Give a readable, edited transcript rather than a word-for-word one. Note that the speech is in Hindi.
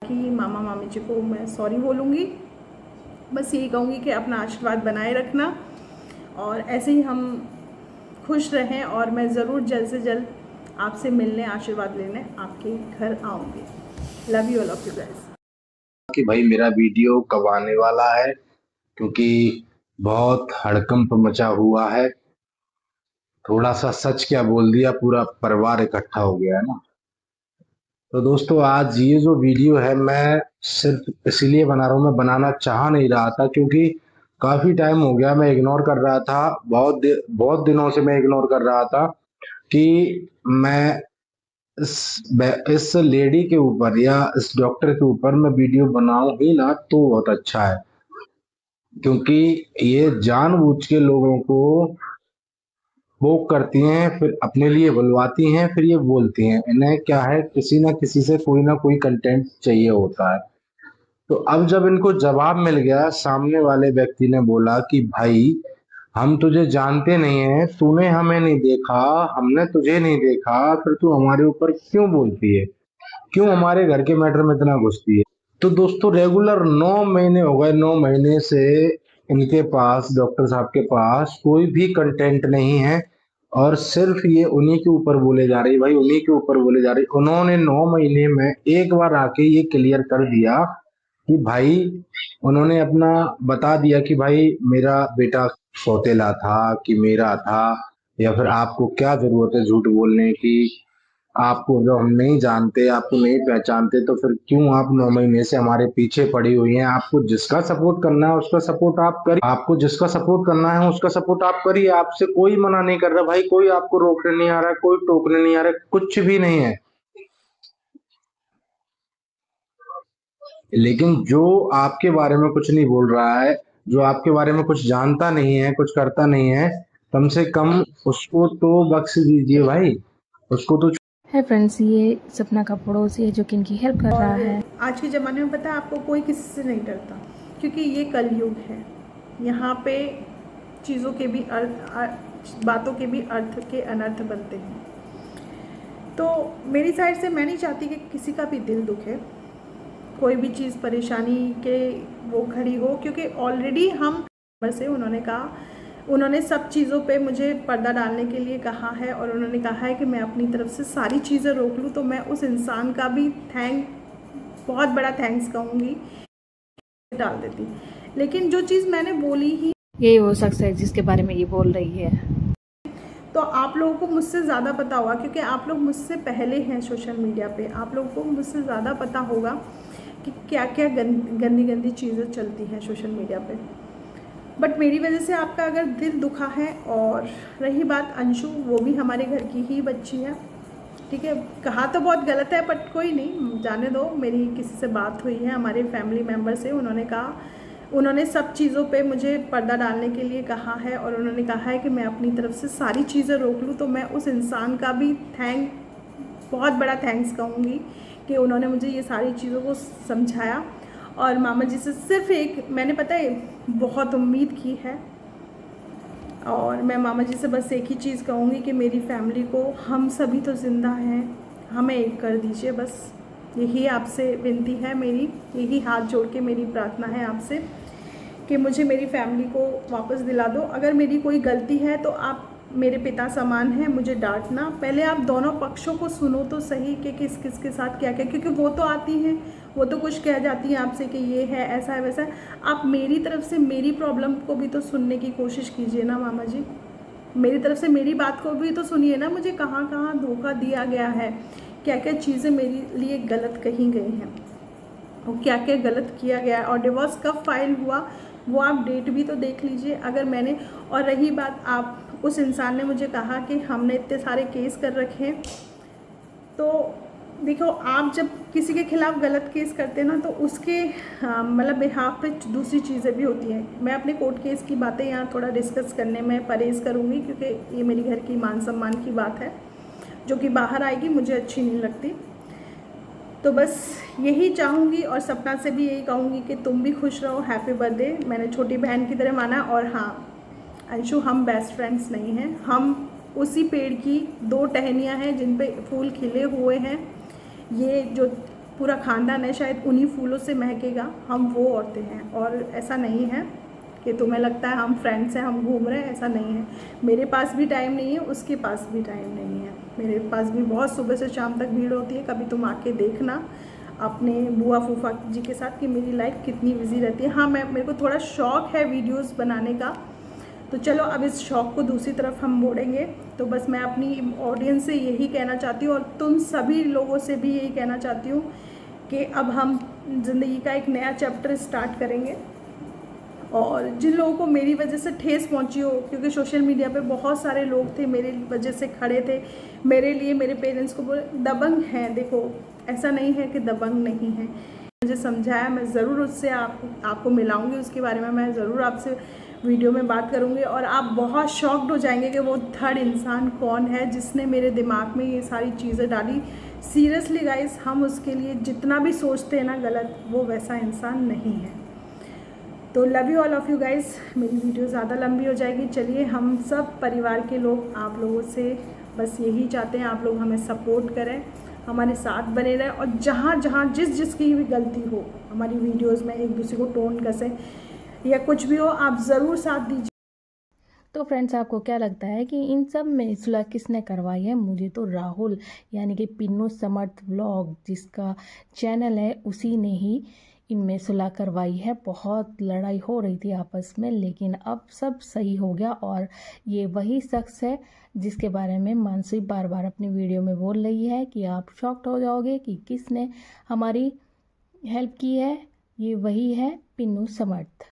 कि मामा मामी जी को मैं सॉरी बोलूँगी। बस यही कहूँगी कि अपना आशीर्वाद बनाए रखना और ऐसे ही हम खुश रहें, और मैं ज़रूर जल्द से जल्द आपसे मिलने, आशीर्वाद लेने आपके घर आऊँगी। Love you all of you guys. कि भाई मेरा वीडियो कब आने वाला है, क्योंकि बहुत हड़कंप मचा हुआ है। थोड़ा सा सच क्या बोल दिया, पूरा परिवार इकट्ठा हो गया है ना। तो दोस्तों आज ये जो वीडियो है मैं सिर्फ इसीलिए बना रहा हूँ, मैं बनाना चाह नहीं रहा था क्योंकि काफी टाइम हो गया मैं इग्नोर कर रहा था। बहुत दिनों से मैं इग्नोर कर रहा था कि मैं इस लेडी के ऊपर या इस डॉक्टर के ऊपर मैं वीडियो बनाऊं ही ना तो बहुत अच्छा है, क्योंकि ये जानबूझ के लोगों को वो करती हैं, फिर अपने लिए बुलवाती हैं, फिर ये बोलती हैं। इन्हें क्या है, किसी ना किसी से कोई ना कोई कंटेंट चाहिए होता है। तो अब जब इनको जवाब मिल गया, सामने वाले व्यक्ति ने बोला कि भाई हम तुझे जानते नहीं हैं, तूने हमें नहीं देखा, हमने तुझे नहीं देखा, फिर तू हमारे ऊपर क्यों बोलती है, क्यों हमारे घर के मैटर में इतना घुसती है। तो दोस्तों रेगुलर 9 महीने हो गए, 9 महीने से इनके पास, डॉक्टर साहब के पास कोई भी कंटेंट नहीं है और सिर्फ ये उन्हीं के ऊपर बोले जा रही, भाई उन्हीं के ऊपर बोले जा रही। उन्होंने 9 महीने में एक बार आके ये क्लियर कर दिया कि भाई, उन्होंने अपना बता दिया कि भाई मेरा बेटा सौतेला था कि मेरा था, या फिर आपको क्या जरूरत है झूठ बोलने की। आपको जो हम नहीं जानते, आपको नहीं पहचानते, तो फिर क्यों आप 9 महीने से हमारे पीछे पड़ी हुई हैं। आपको जिसका सपोर्ट करना है उसका सपोर्ट आप करिए, आपको जिसका सपोर्ट करना है उसका सपोर्ट आप करिए। आपसे कोई मना नहीं कर रहा भाई, कोई आपको रोकने नहीं आ रहा, कोई टोकने नहीं आ रहा, कुछ भी नहीं है। लेकिन जो आपके बारे में कुछ नहीं बोल रहा है, जो आपके बारे में कुछ जानता नहीं है, कुछ करता नहीं है, कम से कम उसको तो बख्श दीजिए भाई, उसको तो। है फ्रेंड्स, ये सपना का पड़ोसी है जो कि इनकी हेल्प कर रहा है। आज के ज़माने में पता है आपको, कोई किसी से नहीं डरता, क्योंकि ये कलयुग है। यहाँ पे चीज़ों के भी बातों के भी अर्थ के अनर्थ बनते हैं। तो मेरी साइड से मैं नहीं चाहती कि किसी का भी दिल दुखे, कोई भी चीज़ परेशानी के वो खड़ी हो, क्योंकि ऑलरेडी हम से उन्होंने सब चीज़ों पे मुझे पर्दा डालने के लिए कहा है, और उन्होंने कहा है कि मैं अपनी तरफ से सारी चीज़ें रोक लूँ। तो मैं उस इंसान का भी बहुत बड़ा थैंक्स कहूँगी, डाल देती। लेकिन जो चीज़ मैंने बोली ही, यही वो शख्स है जिसके बारे में ये बोल रही है। तो आप लोगों को मुझसे ज़्यादा पता होगा, क्योंकि आप लोग मुझसे पहले हैं सोशल मीडिया पे। आप लोगों को मुझसे ज़्यादा पता होगा कि क्या क्या गंदी गंदी चीज़ें चलती हैं सोशल मीडिया पे। बट मेरी वजह से आपका अगर दिल दुखा है, और रही बात अंशु, वो भी हमारे घर की ही बच्ची है, ठीक है। कहा तो बहुत गलत है, बट कोई नहीं, जाने दो। मेरी किसी से बात हुई है हमारे फैमिली मेम्बर से, उन्होंने सब चीज़ों पे मुझे पर्दा डालने के लिए कहा है, और उन्होंने कहा है कि मैं अपनी तरफ से सारी चीज़ें रोक लूँ। तो मैं उस इंसान का भी बहुत बड़ा थैंक्स कहूँगी कि उन्होंने मुझे ये सारी चीज़ों को समझाया। और मामा जी से सिर्फ एक मैंने, पता है, बहुत उम्मीद की है, और मैं मामा जी से बस एक ही चीज़ कहूँगी कि मेरी फैमिली को, हम सभी तो ज़िंदा हैं, हमें एक कर दीजिए। बस यही आपसे विनती है मेरी, यही हाथ जोड़ के मेरी प्रार्थना है आपसे कि मुझे मेरी फैमिली को वापस दिला दो। अगर मेरी कोई गलती है तो आप मेरे पिता समान हैं, मुझे डांटना। पहले आप दोनों पक्षों को सुनो तो सही कि किस किस के साथ क्या क्या, क्योंकि वो तो आती हैं, वो तो कुछ कह जाती हैं आपसे कि ये है, ऐसा है, वैसा है। आप मेरी तरफ से मेरी प्रॉब्लम को भी तो सुनने की कोशिश कीजिए ना मामा जी। मेरी तरफ से मेरी बात को भी तो सुनिए ना, मुझे कहाँ कहाँ धोखा दिया गया है, क्या क्या चीज़ें मेरे लिए गलत कही गई हैं, और क्या क्या गलत किया गया है, और डिवोर्स कब फाइल हुआ वो आप डेट भी तो देख लीजिए। अगर मैंने, और रही बात, आप उस इंसान ने मुझे कहा कि हमने इतने सारे केस कर रखे हैं, तो देखो, आप जब किसी के खिलाफ गलत केस करते हैं ना, तो उसके मतलब बिहाफ पे दूसरी चीज़ें भी होती हैं। मैं अपने कोर्ट केस की बातें यहाँ थोड़ा डिस्कस करने में परहेज़ करूँगी, क्योंकि ये मेरी घर की मान सम्मान की बात है, जो कि बाहर आएगी मुझे अच्छी नहीं लगती। तो बस यही चाहूँगी, और सपना से भी यही कहूँगी कि तुम भी खुश रहो। हैप्पी बर्थडे, मैंने छोटी बहन की तरह माना। और हाँ अंशु, हम बेस्ट फ्रेंड्स नहीं हैं, हम उसी पेड़ की दो टहनियाँ हैं जिन पे फूल खिले हुए हैं। ये जो पूरा ख़ानदान है शायद उन्हीं फूलों से महकेगा, हम वो औरतें हैं। और ऐसा नहीं है कि तुम्हें लगता है हम फ्रेंड्स हैं, हम घूम रहे हैं, ऐसा नहीं है। मेरे पास भी टाइम नहीं है, उसके पास भी टाइम नहीं है, मेरे पास भी बहुत सुबह से शाम तक भीड़ होती है। कभी तुम आके देखना अपने बुआ फूफा जी के साथ कि मेरी लाइफ कितनी बिजी रहती है। हाँ, मेरे को थोड़ा शौक़ है वीडियोस बनाने का, तो चलो अब इस शौक़ को दूसरी तरफ हम मोड़ेंगे। तो बस मैं अपनी ऑडियंस से यही कहना चाहती हूँ और तुम सभी लोगों से भी यही कहना चाहती हूँ कि अब हम ज़िंदगी का एक नया चैप्टर स्टार्ट करेंगे। और जिन लोगों को मेरी वजह से ठेस पहुंची हो, क्योंकि सोशल मीडिया पे बहुत सारे लोग थे मेरी वजह से खड़े थे मेरे लिए, मेरे पेरेंट्स को बोले दबंग हैं, देखो ऐसा नहीं है कि दबंग नहीं है, मुझे समझाया, मैं ज़रूर उससे आपको मिलाऊंगी, उसके बारे में मैं ज़रूर आपसे वीडियो में बात करूंगी। और आप बहुत शॉक्ड हो जाएंगे कि वो थर्ड इंसान कौन है जिसने मेरे दिमाग में ये सारी चीज़ें डाली। सीरियसली गाइस, हम उसके लिए जितना भी सोचते हैं ना गलत, वो वैसा इंसान नहीं है। तो love you all of you guys, मेरी वीडियो ज़्यादा लंबी हो जाएगी। चलिए, हम सब परिवार के लोग आप लोगों से बस यही चाहते हैं, आप लोग हमें सपोर्ट करें, हमारे साथ बने रहें, और जहाँ जहाँ जिसकी भी गलती हो हमारी वीडियोस में एक दूसरे को टोन कसें या कुछ भी हो, आप ज़रूर साथ दीजिए। तो फ्रेंड्स, आपको क्या लगता है कि इन सब में सुलह किसने करवाई है? मुझे तो राहुल यानी कि पिन्नू समर्थ व्लॉग जिसका चैनल है उसी ने ही इनमें सुलह करवाई है। बहुत लड़ाई हो रही थी आपस में, लेकिन अब सब सही हो गया और ये वही शख्स है जिसके बारे में मानसी बार बार अपनी वीडियो में बोल रही है कि आप शॉक्ड हो जाओगे कि किसने हमारी हेल्प की है। ये वही है पिन्नू समर्थ।